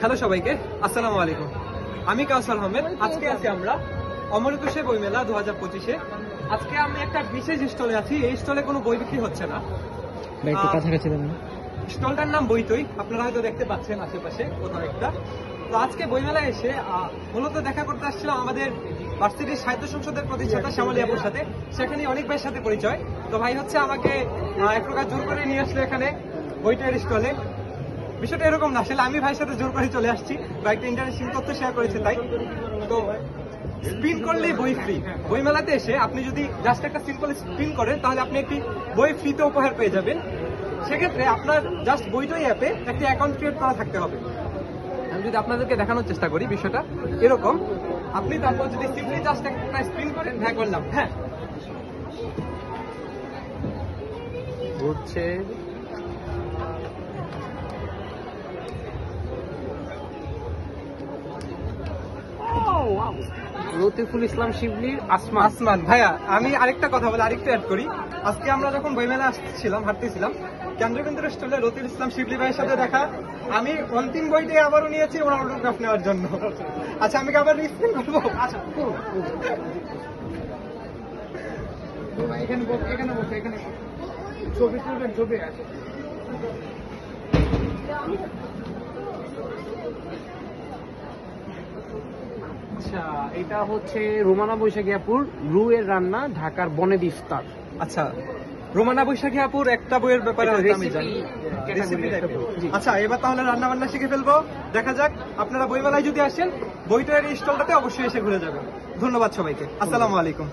Hello সবাইকে, আসসালামু আলাইকুম। আমি কাউসার আহমেদ। আজকে আছি আমরা অমর একুশে বইমেলা 2025-এ। আজকে আমি একটা বিশেষ স্টলে আছি। এই স্টলে কোনো বই বিক্রি হচ্ছে না। স্টলটার নাম বইতই, আপনারা হয়তো দেখতে পাচ্ছেন আশেপাশে কোথাও একটা। তো আজকে বইমেলায় এসে মূলত দেখা করতে আসছিলাম আমাদের ভার্সিটির সাহিত্য সংসদের প্রতিষ্ঠাতা শ্যামলী আপুর সাথে। সেখানে অনেক ভাইয়ের সাথে পরিচয়। তো ভাই হচ্ছে আমাকে এক প্রকার জোর করে নিয়ে আসলো এখানে বইটার স্টলে। বিষয়টা এরকম না, আসলে আমি ভাইয়ের সাথে জোর করে চলে আসছি, কয়েকটা ইন্টারেস্টিং তথ্য শেয়ার করেছে তাই। তো স্পিন করলেই বই ফ্রি। বইমেলাতে এসে আপনি যদি জাস্ট একটা সিম্পল স্পিন করেন তাহলে আপনি একটি বই ফ্রিতে উপহার পেয়ে যাবেন। সেক্ষেত্রে আপনার জাস্ট বইটই অ্যাপে একটি অ্যাকাউন্ট ক্রিয়েট করা থাকতে হবে। আমি যদি আপনাদেরকে দেখানোর চেষ্টা করি, বিষয়টা এরকম। আপনি তারপর যদি সিম্পলি জাস্ট একটা স্পিন করেন, হ্যাঁ করলাম, হ্যাঁ ঘুরছে। লতিফুল ইসলাম শিবলির আসমান। আসমান ভাইয়া, আমি আরেকটা কথা বলে আরেকটু অ্যাড করি। আজকে আমরা যখন বইমেলা আসছিলাম, হাঁটতেছিলাম, কেন্দ্রবিন্দু স্টলে লতিফুল ইসলাম শিবলি ভাইয়ের সাথে দেখা। আমি অন্তিম বইটি আবারও নিয়েছি ওনার অটোগ্রাফ নেওয়ার জন্য। আচ্ছা, আমি কি আবার রিস্পিন করবো? আচ্ছা, এখানে বসে ছবি তুলবেন, ছবি আছে। আচ্ছা, এটা হচ্ছে রোমানা বৈশাখিয়াপুর রু এর রান্না, ঢাকার বনেদি ইফতার। আচ্ছা, রোমানা বৈশাখী আপুর একটা বইয়ের ব্যাপারে হয়তো আমি জানি। আচ্ছা, এবার তাহলে রান্না বান্না শিখে ফেলবো। দেখা যাক। আপনারা বইমেলায় যদি আসেন, বইটার এই স্টলটাতে অবশ্যই এসে ঘুরে যাবেন। ধন্যবাদ সবাইকে। আসসালামু আলাইকুম।